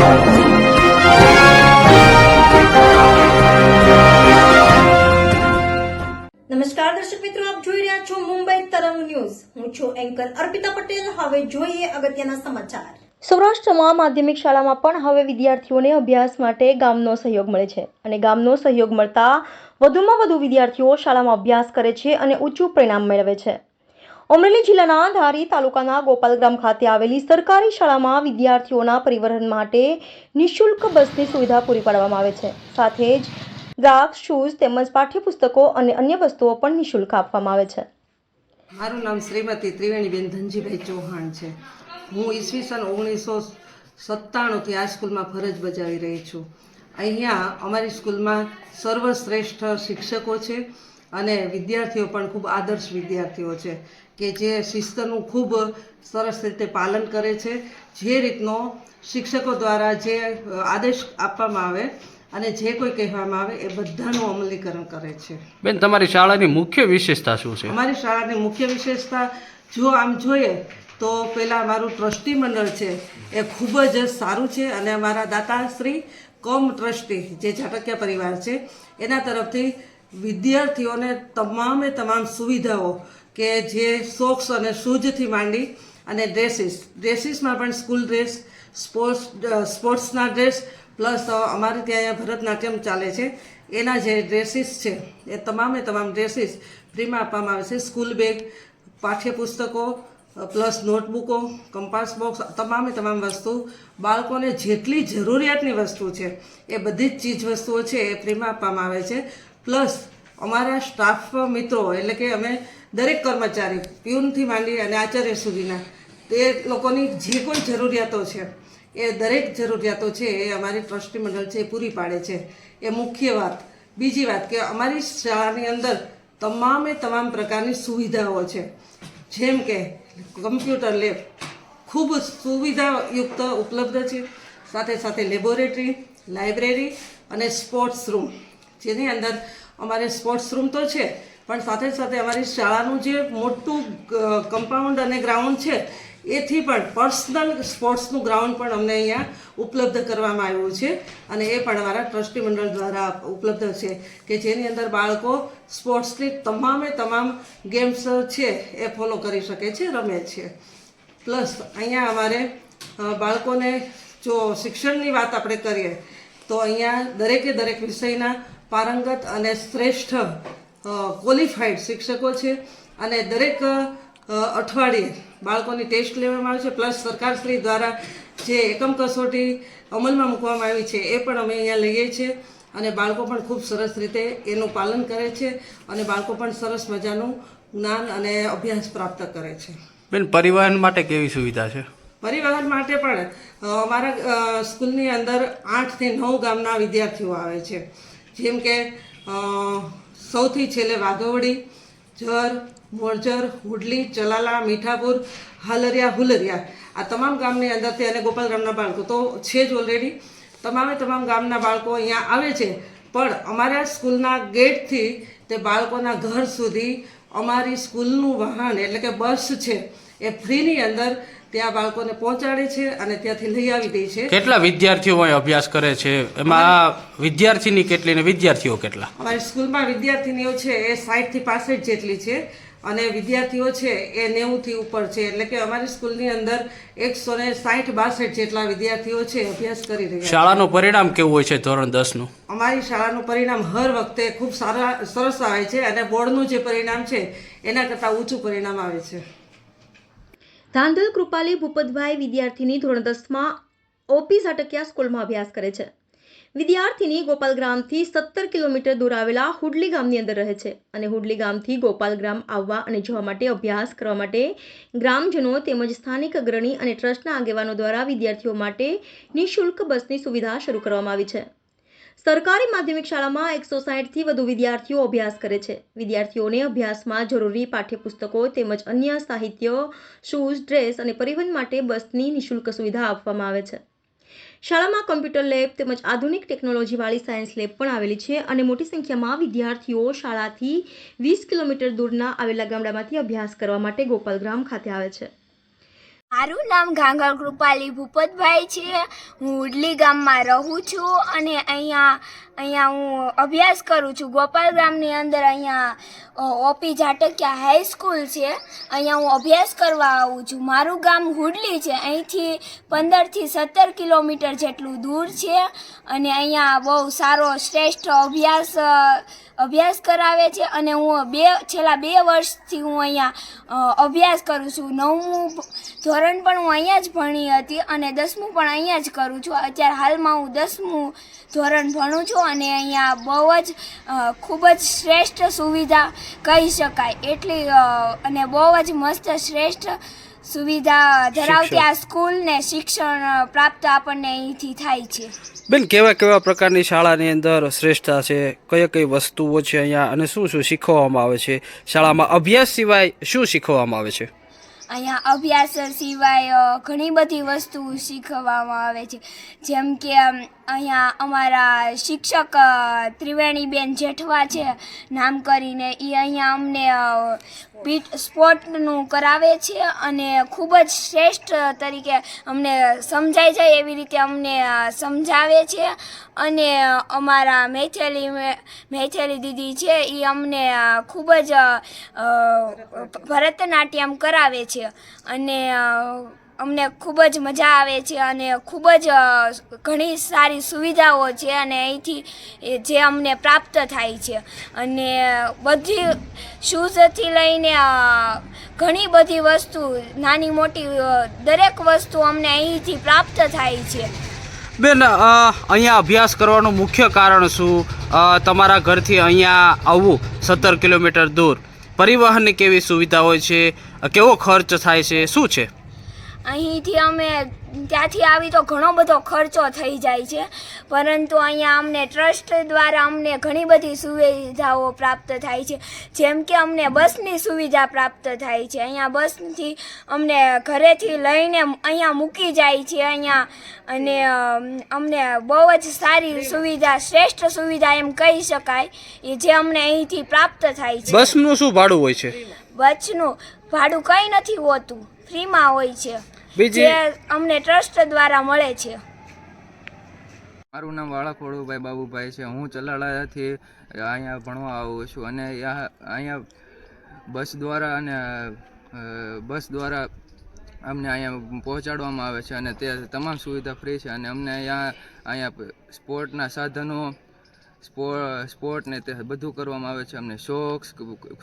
નમસ્કાર દર્શક મિત્રો, આપ જોઈ રહ્યા છો મુંબઈ તરંગ ન્યૂઝ. હું છું એન્કર અર્પિતા પટેલ. હવે જોઈએ અગત્યના સમાચાર. સૌરાષ્ટ્રમાં માધ્યમિક શાળામાં પણ હવે વિદ્યાર્થીઓને અભ્યાસ માટે ગામનો સહયોગ મળે છે અને ગામનો સહયોગ મળતા વધુમાં વધુ વિદ્યાર્થીઓ શાળામાં અભ્યાસ કરે છે અને ઊંચું પરિણામ મેળવે છે. અમરેલી જિલ્લાના ધારી તાલુકાના ગોપાલગ્રામ ખાતે આવેલી સરકારી શાળામાં વિદ્યાર્થીઓના પરિવહન માટે નિઃશુલ્ક બસની સુવિધા પૂરી પાડવામાં આવે છે. સાથે જ બેગ, શૂઝ તેમજ પાઠ્યપુસ્તકો અને અન્ય વસ્તુઓ પણ નિઃશુલ્ક આપવામાં આવે છે. મારું નામ શ્રીમતી ત્રિવેણીબેન ધનજીભાઈ ચૌહાણ છે. હું ઈસવીસન 1997થી આ સ્કૂલમાં ફરજ બજાવી રહી છું. અહીંયા અમારી સ્કૂલમાં સર્વશ્રેષ્ઠ શિક્ષકો છે અને વિદ્યાર્થીઓ પણ ખૂબ આદર્શ વિદ્યાર્થીઓ છે કે જે શિસ્તનું ખૂબ સરસ રીતે પાલન કરે છે. જે રીતનો શિક્ષકો દ્વારા જે આદેશ આપવામાં આવે અને જે કોઈ કહેવામાં આવે એ બધાનું અમલીકરણ કરે છે. બેન, તમારી શાળાની મુખ્ય વિશેષતા શું છે? અમારી શાળાની મુખ્ય વિશેષતા જો આમ જોઈએ તો પહેલાં અમારું ટ્રસ્ટી મંડળ છે એ ખૂબ જ સારું છે અને અમારા દાતાશ્રી કમ ટ્રસ્ટી જે ઝાટકિયા પરિવાર છે એના તરફથી વિદ્યાર્થીઓને તમામ સુવિધાઓ કે જે સોક્સ અને શૂઝથી માંડી અને ડ્રેસીસમાં પણ સ્કૂલ ડ્રેસ, સ્પોર્ટ્સના ડ્રેસ પ્લસ અમારે ત્યાં ભરતનાટ્યમ ચાલે છે એના જે ડ્રેસીસ છે એ તમામ ડ્રેસીસ ફ્રીમાં આપવામાં આવે છે. સ્કૂલ બેગ, પાઠ્યપુસ્તકો પ્લસ નોટબુકો, કંપાસ બોક્સ, તમામ વસ્તુ બાળકોને જેટલી જરૂરિયાતની વસ્તુ છે એ બધી જ ચીજ વસ્તુઓ છે એ ફ્રીમાં આપવામાં આવે છે. પ્લસ અમારા સ્ટાફ મિત્રો એટલે કે અમે દરેક કર્મચારી પ્યુનથી માંડી અને આચાર્ય સુધીના તે લોકોની જે કોઈ જરૂરિયાતો છે એ દરેક જરૂરિયાતો છે એ અમારી ટ્રસ્ટી મંડળ છે એ પૂરી પાડે છે. એ મુખ્ય વાત. બીજી વાત કે અમારી શાળાની અંદર તમામ પ્રકારની સુવિધાઓ છે, જેમ કે કમ્પ્યુટર લેબ ખૂબ સુવિધાયુક્ત ઉપલબ્ધ છે. સાથે લેબોરેટરી, લાઇબ્રેરી અને સ્પોર્ટ્સ રૂમ, જેની અંદર અમારે સ્પોર્ટ્સ રૂમ તો છે પણ સાથે અમારી શાળાનું જે મોટું કમ્પાઉન્ડ અને ગ્રાઉન્ડ છે એથી પણ પર્સનલ સ્પોર્ટ્સનું ગ્રાઉન્ડ પણ અમને અહીંયા ઉપલબ્ધ કરવામાં આવ્યું છે અને એ પણ અમારા ટ્રસ્ટી મંડળ દ્વારા ઉપલબ્ધ છે કે જેની અંદર બાળકો સ્પોર્ટ્સની તમામ ગેમ્સ છે એ ફોલો કરી શકે છે, રમે છે. પ્લસ અહીંયા અમારે બાળકોને જો શિક્ષણની વાત આપણે કરીએ તો અહીંયા દરેક વિષયના પારંગત અને શ્રેષ્ઠ ક્વોલિફાઈડ શિક્ષકો છે અને દરેક અઠવાડિયે બાળકોની ટેસ્ટ લેવામાં આવે છે. પ્લસ સરકારશ્રી દ્વારા જે એકમ કસોટી અમલમાં મૂકવામાં આવી છે એ પણ અમે અહીંયા લઈએ છીએ અને બાળકો પણ ખૂબ સરસ રીતે એનું પાલન કરે છે અને બાળકો પણ સરસ મજાનું જ્ઞાન અને અભ્યાસ પ્રાપ્ત કરે છે. બેન, પરિવહન માટે કેવી સુવિધા છે? પરિવહન માટે પણ અમારા સ્કૂલની અંદર 8 થી 9 ગામના વિદ્યાર્થીઓ આવે છે. જેમ કે સૌથી છેલ્લે વાઘોવડી, જર, મોરજર, હુડલી, ચલાલા, મીઠાપુર, હાલરિયા, હુલરિયા આ તમામ ગામની અંદરથી અને ગોપાલગ્રામના બાળકો તો છે જ ઓલરેડી. તમામ ગામના બાળકો અહીંયા આવે છે પણ અમારા સ્કૂલના ગેટથી તે બાળકોના ઘર સુધી અમારી સ્કૂલનું વાહન એટલે કે બસ છે એ ફ્રીની અંદર ત્યાં બાળકોને પહોંચાડે છે અને ત્યાંથી લઈ આવી દે છે. કેટલા વિદ્યાર્થીઓ અહીં અભ્યાસ કરે છે? એમાં વિદ્યાર્થીની કેટલી ને વિદ્યાર્થીઓ કેટલા? અમારી સ્કૂલમાં વિદ્યાર્થીનીઓ છે એ 60 થી 65 જેટલી છે અને વિદ્યાર્થીઓ છે એ 90 થી ઉપર છે. એટલે કે અમારી સ્કૂલની અંદર 160-62 જેટલા વિદ્યાર્થીઓ છે અભ્યાસ કરી રહ્યા છે. શાળાનું પરિણામ કેવું હોય છે ધોરણ 10 નું? અમારી શાળાનું પરિણામ હર વખતે ખૂબ સરસ આવે છે અને બોર્ડનું જે પરિણામ છે એના કરતાં ઊંચું પરિણામ આવે છે. ધાંધલ કૃપાલી ભૂપતભાઈ વિદ્યાર્થીની ધોરણ 10માં ઓપી ઝાટકિયા સ્કૂલમાં અભ્યાસ કરે છે. વિદ્યાર્થીની ગોપાલગ્રામથી 17 કિલોમીટર દૂર આવેલા હુડલી ગામની અંદર રહે છે અને હુડલી ગામથી ગોપાલગ્રામ આવવા અને જવા માટે અભ્યાસ કરવા માટે ગ્રામજનો તેમજ સ્થાનિક અગ્રણી અને ટ્રસ્ટના આગેવાનો દ્વારા વિદ્યાર્થીઓ માટે નિઃશુલ્ક બસની સુવિધા શરૂ કરવામાં આવી છે. સરકારી માધ્યમિક શાળામાં 160થી વધુ વિદ્યાર્થીઓ અભ્યાસ કરે છે. વિદ્યાર્થીઓને અભ્યાસમાં જરૂરી પાઠ્યપુસ્તકો તેમજ અન્ય સાહિત્ય, શૂઝ, ડ્રેસ અને પરિવહન માટે બસની નિઃશુલ્ક સુવિધા આપવામાં આવે છે. શાળામાં કમ્પ્યુટર લેબ તેમજ આધુનિક ટેકનોલોજીવાળી સાયન્સ લેબ પણ આવેલી છે અને મોટી સંખ્યામાં વિદ્યાર્થીઓ શાળાથી 20 કિલોમીટર દૂરના આવેલા ગામડામાંથી અભ્યાસ કરવા માટે ગોપાલગ્રામ ખાતે આવે છે. મારું નામ ઘાંઘર કૃપાલી ભૂપતભાઈ છે. હું ઉડલી ગામમાં રહું છું અને અહીંયા હું અભ્યાસ કરું છું. ગોપાલ ગામની અંદર અહીંયા ઓપી ઝાટકિયા હાઈસ્કૂલ છે. અહીંયા હું અભ્યાસ કરવા આવું છું. મારું ગામ હુડલી છે. અહીંથી 15 થી 17 કિલોમીટર જેટલું દૂર છે અને અહીંયા બહુ સારો શ્રેષ્ઠ અભ્યાસ કરાવે છે અને હું છેલ્લા 2 વર્ષથી હું અહીંયા અભ્યાસ કરું છું. 9મું ધોરણ પણ હું અહીંયા જ ભણી હતી અને 10મું પણ અહીંયા જ કરું છું. અત્યારે હાલમાં હું 10મું ધોરણ ભણું છું અને અહીંયા બહુ જ ખૂબ જ શ્રેષ્ઠ સુવિધા કહી શકાય એટલી અને બહુ જ મસ્ત શ્રેષ્ઠ સુવિધા ધરાવતી આ સ્કૂલને શિક્ષણ પ્રાપ્ત આપણને અહીંથી થાય છે. બેન, કેવા કેવા પ્રકારની શાળાની અંદર શ્રેષ્ઠતા છે, કઈ કઈ વસ્તુઓ છે અહીંયા અને શું શું શીખવવામાં આવે છે? શાળામાં અભ્યાસ સિવાય શું શીખવવામાં આવે છે? અહીંયા અભ્યાસ સિવાય ઘણી બધી વસ્તુ શીખવવામાં આવે છે. જેમ કે અહીંયા અમારા શિક્ષક ત્રિવેણીબેન જેઠવા છે નામ કરીને, એ અહીંયા અમને સ્પોર્ટનું કરાવે છે અને ખૂબ જ શ્રેષ્ઠ તરીકે અમને સમજાઈ જાય એવી રીતે અમને સમજાવે છે. અને અમારા મેથેલી દીદી છે એ અમને ખૂબ જ ભરતનાટ્યમ કરાવે છે અને અમને ખૂબ જ મજા આવે છે અને ખૂબ જ ઘણી સારી સુવિધાઓ છે અને અહીંથી જે અમને પ્રાપ્ત થાય છે અને બધી શૂઝથી લઈને ઘણી બધી વસ્તુ નાની મોટી દરેક વસ્તુ અમને અહીંથી પ્રાપ્ત થાય છે. બેન, અહીંયા અભ્યાસ કરવાનું મુખ્ય કારણ શું? તમારા ઘરથી અહીંયા આવવું 17 કિલોમીટર દૂર, પરિવહનની કેવી સુવિધા હોય છે, કેવો ખર્ચ થાય છે, શું છે? અહીંથી અમે ત્યાંથી આવી તો ઘણો બધો ખર્ચો થઈ જાય છે, પરંતુ અહીંયા અમને ટ્રસ્ટ દ્વારા અમને ઘણી બધી સુવિધાઓ પ્રાપ્ત થાય છે. જેમ કે અમને બસની સુવિધા પ્રાપ્ત થાય છે. અહીંયા બસથી અમને ઘરેથી લઈને અહીંયા મૂકી જાય છે અહીંયા અને અમને બહુ જ સારી સુવિધા, શ્રેષ્ઠ સુવિધા એમ કહી શકાય એ જે અમને અહીંથી પ્રાપ્ત થાય છે. બસનું શું ભાડું હોય છે? બસનું ભાડું કંઈ નથી હોતું, ફ્રીમાં હોય છે, બીજી જે અમને ટ્રસ્ટ દ્વારા મળે છે. મારું નામ વાળા ખોડુભાઈ બાબુભાઈ છે. હું ચલાળાથી અહીંયા ભણવા આવું છું અને અહીંયા બસ દ્વારા અમને અહીંયા પહોંચાડવામાં આવે છે અને તે તમામ સુવિધા ફ્રી છે અને અમને અહીંયા સ્પોર્ટના સાધનો, સ્પોર્ટ ને તે બધું કરવામાં આવે છે. અમને સોક્સ,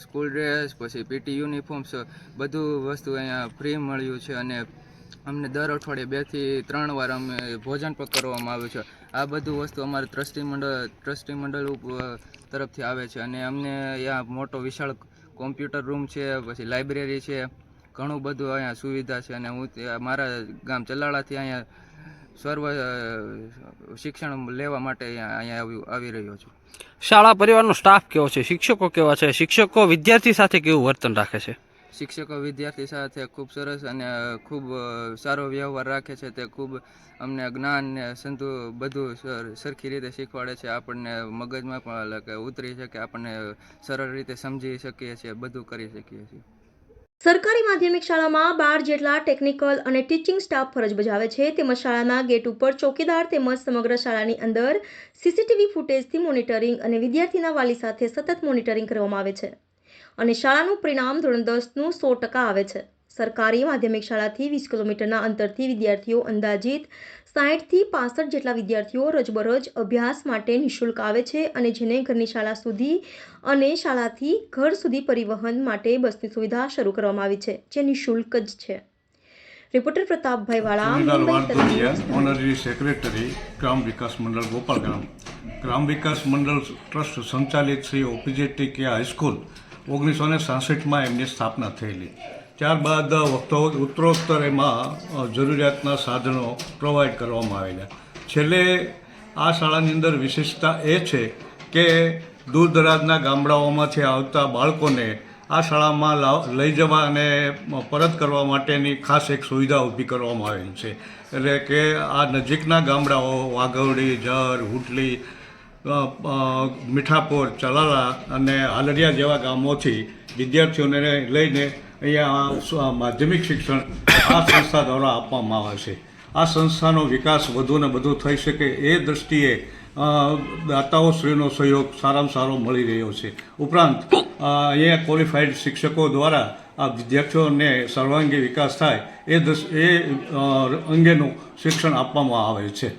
સ્કૂલ ડ્રેસ, પછી પીટી યુનિફોર્મ્સ બધું વસ્તુ અહીંયા ફ્રી મળ્યું છે અને અમને દર અઠવાડિયે 2 થી 3 વાર અમે ભોજન પણ કરવામાં આવે છે. આ બધું વસ્તુ અમારે ટ્રસ્ટી મંડળ તરફથી આવે છે અને અમને અહીંયા મોટો વિશાળ કોમ્પ્યુટર રૂમ છે, પછી લાઇબ્રેરી છે, ઘણું બધું અહીંયા સુવિધા છે અને હું મારા ગામ ચલાળાથી અહીંયા સર્વ શિક્ષણ લેવા માટે અહીંયા આવી રહ્યો છું. શાળા પરિવારનો સ્ટાફ કેવો છે? શિક્ષકો કેવા છે? શિક્ષકો વિદ્યાર્થી સાથે કેવું વર્તન રાખે છે? શિક્ષકો વિદ્યાર્થી સાથે ખૂબ સરસ અને ખૂબ સારો વ્યવહાર રાખે છે. તે ખૂબ અમને જ્ઞાન ને બધું સરખી રીતે શીખવાડે છે. આપણને મગજમાં પણ ઉતરી શકે, આપણને સરળ રીતે સમજી શકીએ છીએ, બધું કરી શકીએ છીએ. સરકારી માધ્યમિક શાળામાં 12 જેટલા ટેકનિકલ અને ટીચિંગ સ્ટાફ ફરજ બજાવે છે. તેમજ શાળાના ગેટ ઉપર ચોકીદાર તેમજ સમગ્ર શાળાની અંદર સીસીટીવી ફૂટેજથી મોનિટરિંગ અને વિદ્યાર્થીના વાલી સાથે સતત મોનિટરિંગ કરવામાં આવે છે અને શાળાનું પરિણામ ધોરણ 10નું 100% આવે છે. સરકારી માધ્યમિક શાળાથી 20 કિલોમીટરના અંતરથી વિદ્યાર્થીઓ અંદાજિત 60 થી 65 જેટલા વિદ્યાર્થીઓ રોજબરોજ અભ્યાસ માટે નિઃશુલ્ક આવે છે અને જેને ઘરની શાળા સુધી અને શાળાથી ઘર સુધી પરિવહન માટે બસની સુવિધા શરૂ કરવામાં આવી છે, જે નિઃશુલ્ક જ છે. રિપોર્ટર પ્રતાપભાઈ વાળા, ઓનરરી સેક્રેટરી, ગ્રામ વિકાસ મંડળ ગોપાલગ્રામ. ગ્રામ વિકાસ મંડળ ટ્રસ્ટ સંચાલિત શ્રી ઓપીઝેટિયા હાઈસ્કૂલ 1966માં એમની સ્થાપના થયેલી. ત્યારબાદ ઉત્તરોત્તર એમાં જરૂરિયાતના સાધનો પ્રોવાઈડ કરવામાં આવેલા. છેલ્લે આ શાળાની અંદર વિશેષતા એ છે કે દૂર દરાજના ગામડાઓમાંથી આવતા બાળકોને આ શાળામાં લઈ જવા અને પરત કરવા માટેની ખાસ એક સુવિધા ઊભી કરવામાં આવેલી છે. એટલે કે આ નજીકના ગામડાઓ વાઘવડી, જર, હુટલી, મીઠાપોર, ચલાલા અને હાલરિયા જેવા ગામોથી વિદ્યાર્થીઓને લઈને અહીંયા માધ્યમિક શિક્ષણ આ સંસ્થા દ્વારા આપવામાં આવે છે. આ સંસ્થાનો વિકાસ વધુ ને વધુ થઈ શકે એ દૃષ્ટિએ દાતાઓશ્રીનો સહયોગ સારામાં સારો મળી રહ્યો છે. ઉપરાંત અહીંયા ક્વોલિફાઈડ શિક્ષકો દ્વારા આ વિદ્યાર્થીઓને સર્વાંગી વિકાસ થાય એ અંગેનું શિક્ષણ આપવામાં આવે છે.